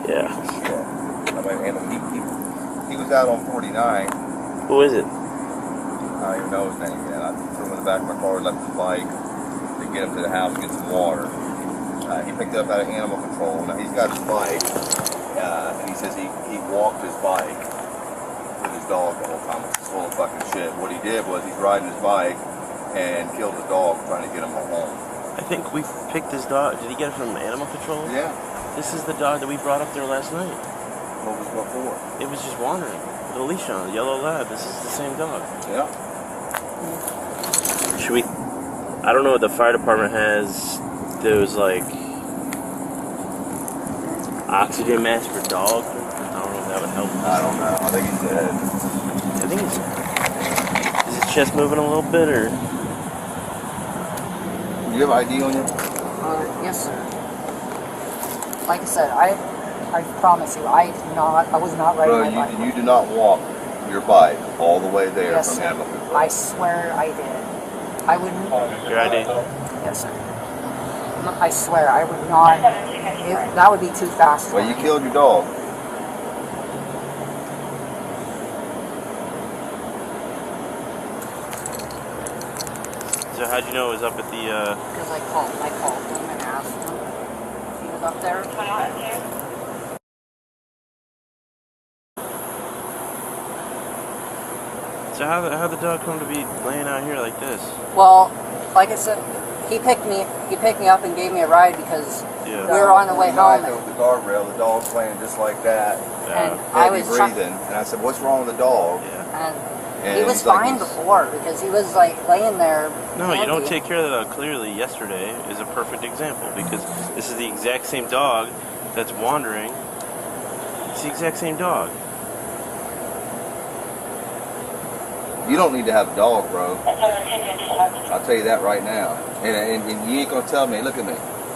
Yeah. He was out on 49. Who is it? I don't even know his name yet. I threw him in the back of my car, left his bike to get him to the house, get some water. He picked it up out of animal control. Now he's got his bike, and he says he walked his bike with his dog the whole time. It's full of fucking shit. What he did was he's riding his bike and killed his dog trying to get him home. I think we picked his dog. Did he get it from animal control? Yeah. This is the dog that we brought up there last night. What was what for? It was just wandering. The leash on, the yellow lab. This is the same dog. Yeah. Should we? I don't know if the fire department has those like oxygen masks for dogs. I don't know if that would help. I don't know. I think he's dead. I think he's. Is his chest moving a little bit, or? Do you have ID on you? Yes, sir. Like I said, I promise you, I was not riding my bike. You did not walk your bike all the way there Yes, from sir. animal control. I swear I did. I wouldn't. Your ID? Yes, sir. I swear I would not. That would be too fast. Well, you killed your dog. So how'd you know it was up at the? Because I called him and asked him. He was up there. So how the dog come to be laying out here like this? Well, like I said, he picked me up and gave me a ride because we were on the way home. There was the guardrail. The dog's laying just like that. And I was breathing, and I said, "What's wrong with the dog?" And he was fine before because he was like laying there. No, you don't take care of the dog. Clearly, yesterday is a perfect example because this is the exact same dog that's wandering. It's the exact same dog. You don't need to have a dog, bro. I'll tell you that right now. And you ain't gonna tell me. Look at me.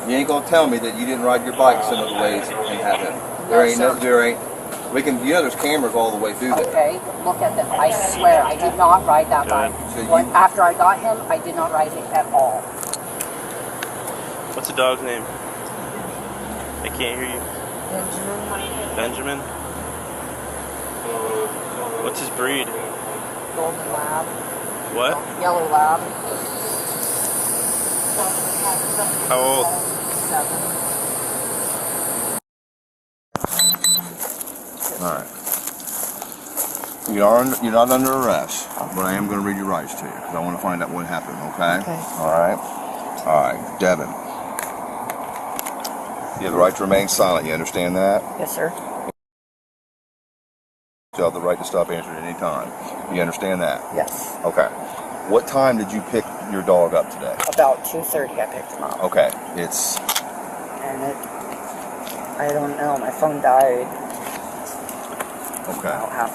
You ain't gonna tell me that you didn't ride your bike some of the ways and have him. There ain't. We can. You know, there's cameras all the way through there. Okay, look at them. I swear, I did not ride that bike. So after I got him, I did not ride it at all. What's the dog's name? I can't hear you. Benjamin. Benjamin? What's his breed? Golden lab. What? Yellow lab. How old? 7. All right. You're not under arrest, but I am going to read your rights to you because I want to find out what happened. Okay. Okay. All right. All right, Devin. You have the right to remain silent. You understand that? Yes, sir. You have the right to stop answering at any time. You understand that? Yes. Okay. What time did you pick your dog up today? About 2:30, I picked him up. Okay. And I don't know. My phone died. Okay. About half.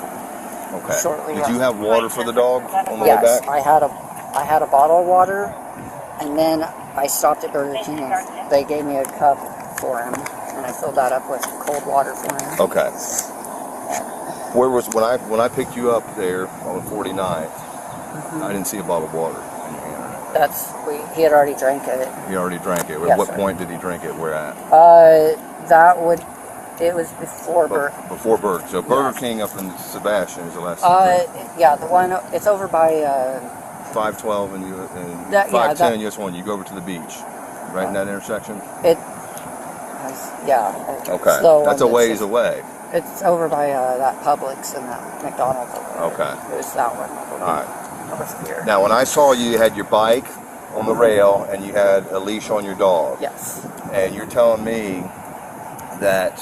Okay. Shortly. Did you have water for the dog on the way Yes, back? I had a bottle of water, and then I stopped at Burger King and they gave me a cup for him, and I filled that up with cold water for him. Okay. Where was when I picked you up there on 49th? I didn't see a bottle of water in your hand. He had already drank it. He already drank it. At Yes, what sir. point did he drink it? Where at? It was before Burger. Before Burger. So Burger King up in Sebastian is the last. Yeah, the one. It's over by 512 and 510 and US 1. You go over to the beach, right in that intersection. Yeah. Okay. That's a ways away. It's over by that Publix and that McDonald's. Okay. It was that one. All right. Over here. Now, when I saw you had your bike on the rail and you had a leash on your dog. Yes. And you're telling me that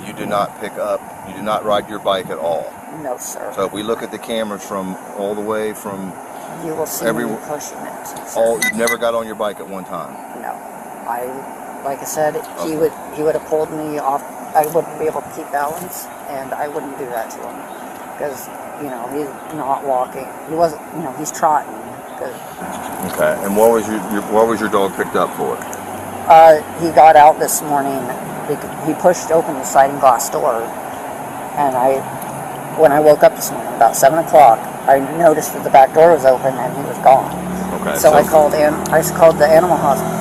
you did not ride your bike at all. No, sir. So if we look at the cameras from all the way from you will see me pushing it. you never got on your bike at one time. No. Like I said, he would have pulled me off. I wouldn't be able to keep balance, and I wouldn't do that to him because he's not walking. He wasn't. He's trotting good. Okay. And what was your dog picked up for? He got out this morning. He pushed open the sliding glass door, and when I woke up this morning about 7 o'clock, I noticed that the back door was open and he was gone. Okay. So I called the animal hospital.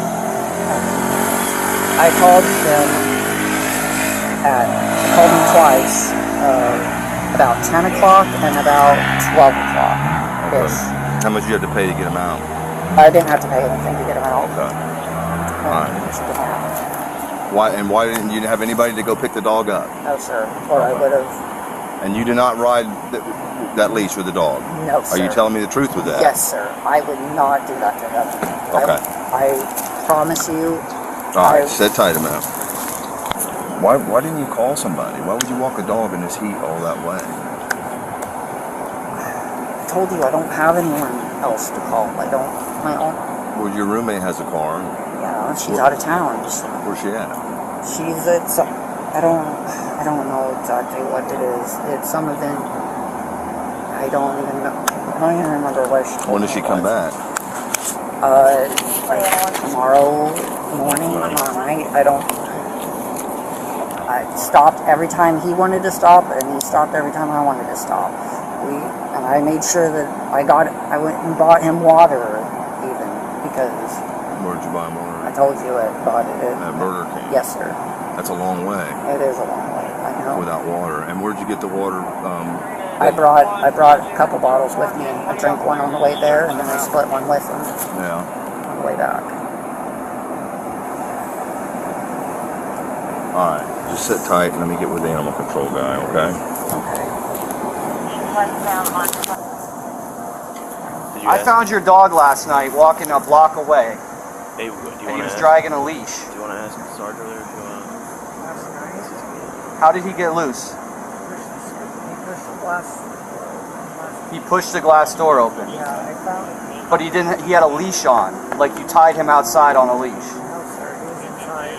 I called him twice, about 10 o'clock and about 12 o'clock. Okay. How much did you have to pay to get him out? I didn't have to pay anything to get him out. Okay. All right. Why didn't you have anybody to go pick the dog up? No, sir. Or I would have. And you did not ride that leash with the dog? No, sir. Are you telling me the truth with that? Yes, sir. I would not do that to him. Okay. I promise you. All right, sit tight a minute. Why didn't you call somebody? Why would you walk a dog in this heat all that way? I told you I don't have anyone else to call. I don't. My own. Well, your roommate has a car. Yeah, she's out of town. Where's she at? She's at some. I don't know exactly what it is. It's some event. I don't even know. I don't even remember where she. When does she come back? Tomorrow morning, tomorrow night. I stopped every time he wanted to stop, and he stopped every time I wanted to stop. And I made sure that I went and bought him water, even, because... Where'd you buy him water? I told you I bought it At Burger King? Yes, sir. That's a long way. It is a long way, I know. Without water. And where'd you get the water? I brought a couple bottles with me. I drank one on the way there, and then I split one with him on the way back. Alright, just sit tight and let me get with the animal control guy, okay? Okay. I found your dog last night walking a block away. Hey, And he was dragging a leash. Do you want to ask the sergeant there? How did he get loose? He pushed the glass door open. Yeah, I found it. But he didn't. He had a leash on, like you tied him outside on a leash. No, sir, he was inside.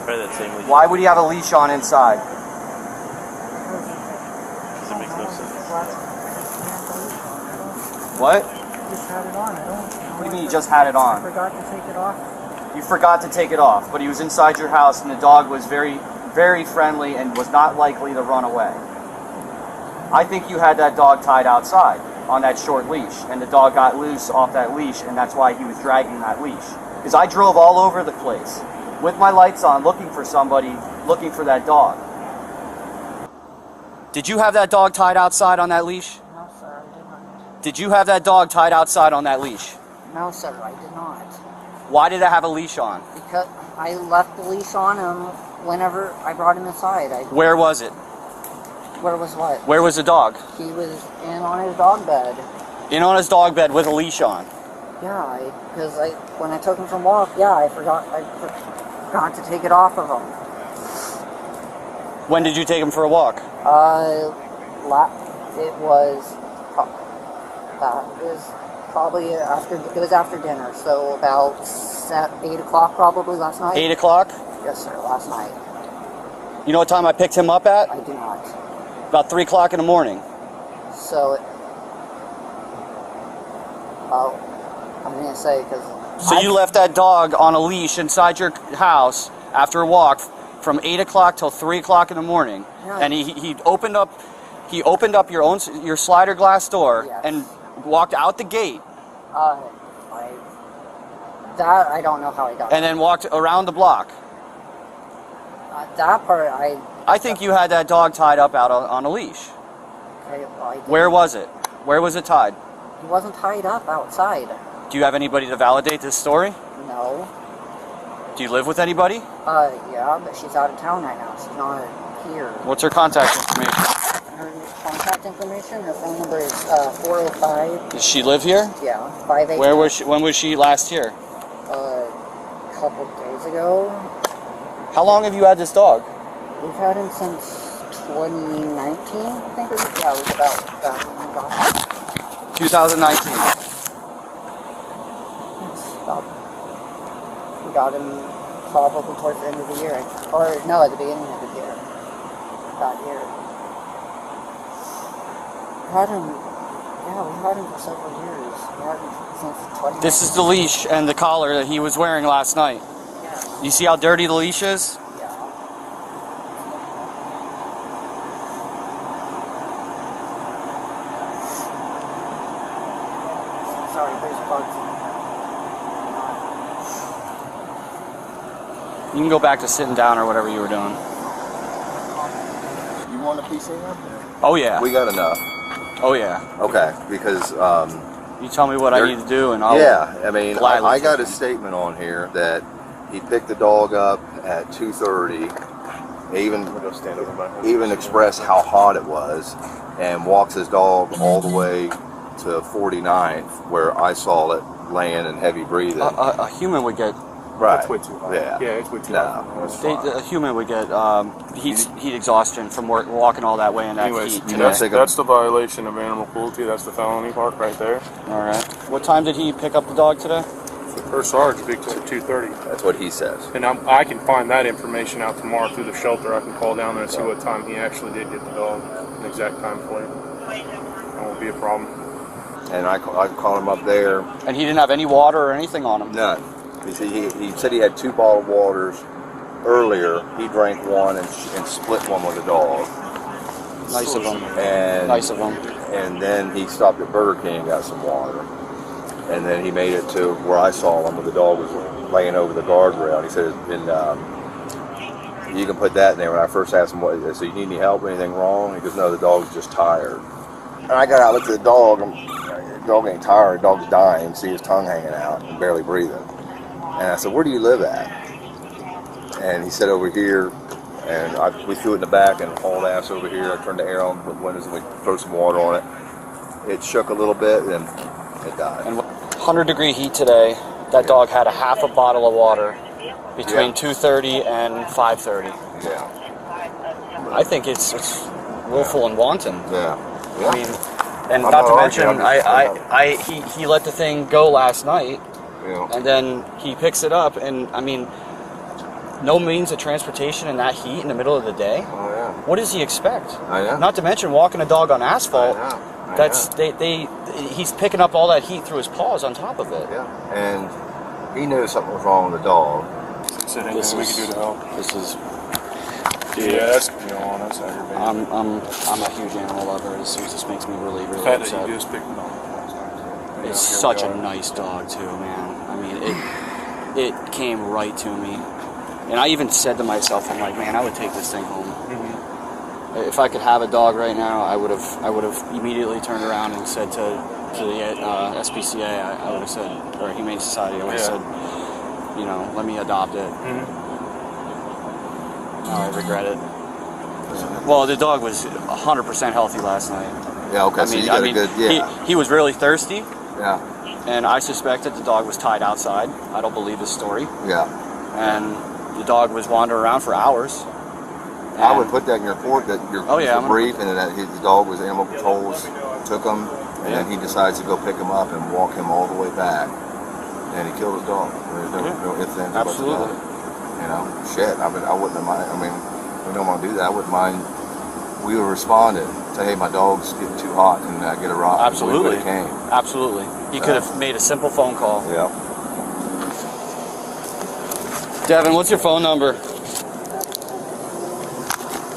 Probably that same leash. Why would he have a leash on inside? Because it makes no sense. What? Just had it on. What do you mean you just had it on? I forgot to take it off. You forgot to take it off, but he was inside your house, and the dog was very, very friendly and was not likely to run away. I think you had that dog tied outside on that short leash, and the dog got loose off that leash, and that's why he was dragging that leash. Because I drove all over the place with my lights on, looking for somebody, looking for that dog. Did you have that dog tied outside on that leash? No, sir, I did not. Did you have that dog tied outside on that leash? No, sir, I did not. Why did it have a leash on? Because I left the leash on him whenever I brought him inside. Where was it? Where was what? Where was the dog? He was in on his dog bed. In on his dog bed with a leash on. Yeah, because when I took him from walk, I forgot to take it off of him. When did you take him for a walk? It was after dinner, so about 8 o'clock probably last night. 8 o'clock? Yes, sir, last night. You know what time I picked him up at? I do not. About 3 o'clock in the morning. So, I'm going to say, because... So you left that dog on a leash inside your house after a walk from 8 o'clock till 3 o'clock in the morning. Yeah. And he opened up your slider glass door, yes, and walked out the gate. I don't know how he got And then walked around the block. that part, I think you had that dog tied up out on a leash. Where was it? Where was it tied? He wasn't tied up outside. Do you have anybody to validate this story? No. Do you live with anybody? Yeah, but she's out of town right now. She's not here. What's her contact information? Her contact information, her phone number is 405. Does she live here? Yeah, 58. Where was she? When was she last here? A couple days ago. How long have you had this dog? We've had him since 2019, I think it was. Yeah, it was about when we got him. 2019. We got him probably towards the end of the year. Or, no, at the beginning of the year. That year. Had him Yeah, we've had him for several years. We had him since 20. This is the leash and the collar that he was wearing last night. Yeah. You see how dirty the leash is? Yeah. Sorry, there's bugs. You can go back to sitting down or whatever you were doing. You want a PC up? Oh yeah. We got enough. Oh yeah. Okay, because You tell me what I need to do and I'll... yeah, I mean, gladly I got a take it. statement on here that he picked the dog up at 2:30. Even expressed how hot it was, and walks his dog all the way to 49th, where I saw it laying and heavy breathing. A human would get... Right. It's way too hot. Yeah. Yeah, it's way too No, hot. it's fine. A human would get heat exhaustion from walking all that way in that Anyways, heat. you know, Today. that's the violation of animal cruelty. That's the felony part right there. All right. What time did he pick up the dog today? First Sarge picked up at 2:30. That's what he says. And I can find that information out tomorrow through the shelter. I can call down there and see what time he actually did get the dog. An exact time for you. That won't be a problem. And I called him up there. And he didn't have any water or anything on him. None. He said he had 2 bottled waters earlier. He drank one and split one with the dog. Nice of him. And Nice of him. And then he stopped at Burger King and got some water. And then he made it to where I saw him, where the dog was laying over the guardrail. And he said, you can put that in there. When I first asked him, I said, you need any help, anything wrong? He goes, no, the dog's just tired. And I got out, looked at the dog, and the dog ain't tired, the dog's dying. See his tongue hanging out and barely breathing. And I said, where do you live at? And he said, over here. And we threw it in the back and hauled ass over here. I turned the air on with the windows and we threw some water on it. It shook a little bit and it died. And 100-degree heat today. That dog had a half a bottle of water between 2:30 and 5:30. Yeah. I think it's willful and wanton. Yeah. I mean, and I'm not to not mention, arguing, he let the thing go last night, Yeah. and then he picks it up, and I mean, no means of transportation in that heat in the middle of the day. Oh yeah. What does he expect? I know. Not to mention walking a dog on asphalt. I know. That's he's picking up all that heat through his paws on top of it. Yeah. And he knew something was wrong with the dog. Is there anything we can do to help? This is Yeah, that's that's aggravating. I'm a huge animal lover. This just makes me really The fact that upset. you just picked him up. It's such a nice dog too, man. I mean, it came right to me, and I even said to myself, I'm like, man, I would take this thing home. If I could have a dog right now, I would have immediately turned around and said to the SPCA, I would have said, or Humane Society, I would have said, you know, let me adopt it. I regret it. Well, the dog was 100% healthy last night. Yeah. Okay. So you got a good. Yeah. He was really thirsty. Yeah. And I suspected the dog was tied outside. I don't believe this story. Yeah. And the dog was wandering around for hours. I would put that in your report that your brief, and that the dog was animal controls took him, and then he decides to go pick him up and walk him all the way back, and he killed his dog. There's no ifs, ands, or buts about it. You know, shit. I wouldn't have mind. I mean, we don't want to do that. I wouldn't mind. We would respond and say, hey, my dog's getting too hot, and get a rock. Absolutely. He came. Absolutely. He could have made a simple phone call. Yeah. Devin, what's your phone number?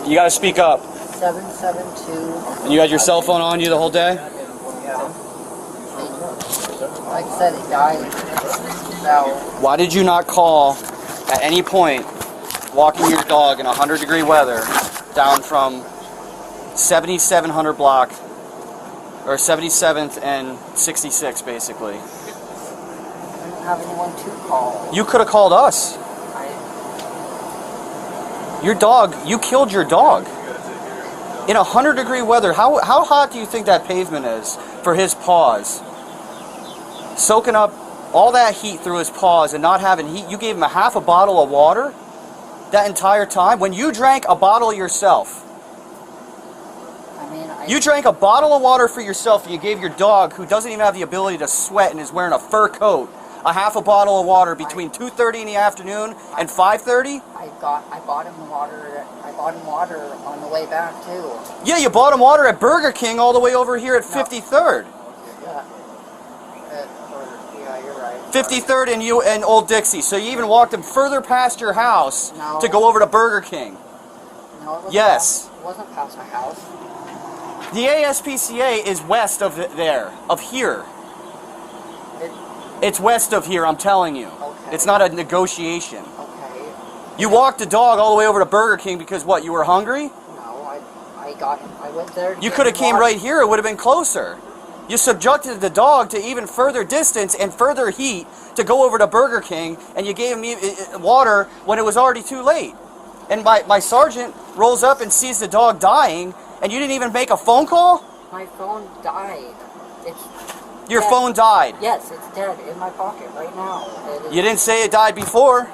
You gotta speak up. 772. And you had your cell phone on you the whole day? Like I said, he died. So, Why did you not call at any point walking your dog in 100-degree weather down from 7700 block, or 77th and 66 basically? I didn't have anyone to call. You could have called us. Your dog, you killed your dog. In 100-degree weather, how hot do you think that pavement is for his paws? Soaking up all that heat through his paws and not having heat. You gave him a half a bottle of water that entire time when you drank a bottle yourself. I mean, You drank a bottle of water for yourself and you gave your dog, who doesn't even have the ability to sweat and is wearing a fur coat, a half a bottle of water between 2:30 in the afternoon and 5:30? I bought him water. I bought him water on the way back too. Yeah, you bought him water at Burger King all the way over here at 53rd. Yeah. Yeah, you're right. 53rd and Old Dixie. So you even walked him further past your house No. to go over to Burger King. No, it wasn't Yes. It wasn't past my house. The ASPCA is west of here. It's west of here, I'm telling you. Okay. It's not a negotiation. Okay. You walked the dog all the way over to Burger King because what, you were hungry? No, I went there. to You get could have him came water. right here, it would have been closer. You subjected the dog to even further distance and further heat to go over to Burger King, and you gave him water when it was already too late. And my sergeant rolls up and sees the dog dying, and you didn't even make a phone call? My phone died. It's Your dead. phone died. Yes, it's dead in my pocket right now. It is, You didn't say it died before.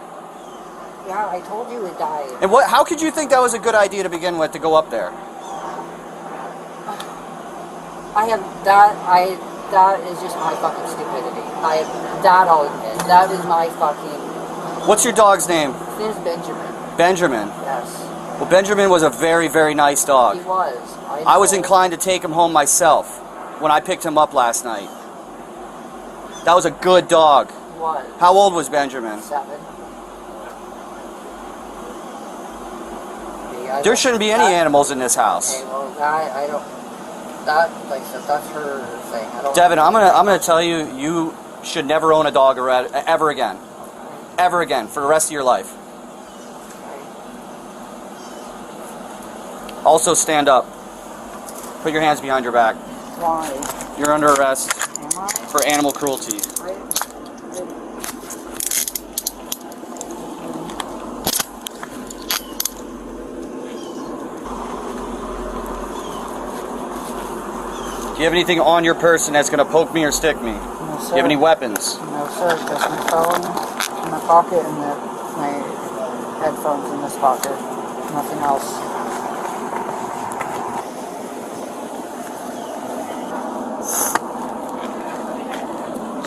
Yeah, I told you it died. And how could you think that was a good idea to begin with, to go up there? That is just my fucking stupidity. I'll admit. That is my fucking. What's your dog's name? His name's Benjamin. Benjamin. Yes. Well, Benjamin was a very, very nice dog. He was. I was know. inclined to take him home myself when I picked him up last night. That was a good dog. He was. How old was Benjamin? 7. There shouldn't be any animals in this house. Okay, well, I don't. That, like I said, that's her thing. I don't. Devin, I'm gonna tell you, you should never own a dog ever again. Ever again, for the rest of your life. Also, stand up. Put your hands behind your back. Why? You're under arrest Am I? for animal cruelty. Do you have anything on your person that's going to poke me or stick me? No, Do sir. you have any weapons? No, sir. Just my phone in my pocket and my headphones in this pocket. Nothing else.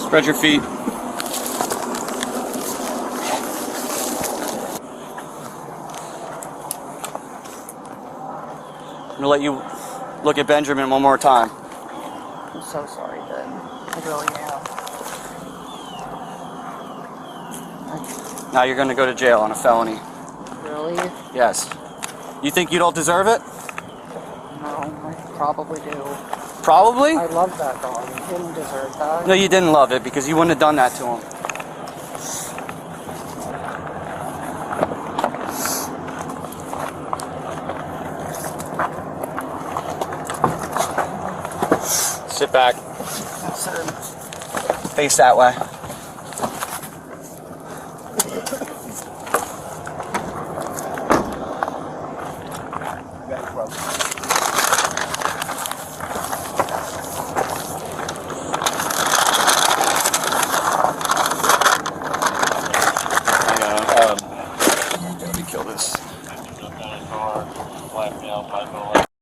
Spread your feet. I'm going to let you look at Benjamin one more time. I'm so sorry, Ben. I really am. Now you're going to go to jail on a felony. Really? Yes. You think you don't deserve it? No, I probably do. Probably? I love that dog. He didn't deserve that. No, you didn't love it because you wouldn't have done that to him. Sit back. Yes, sir. Face that way.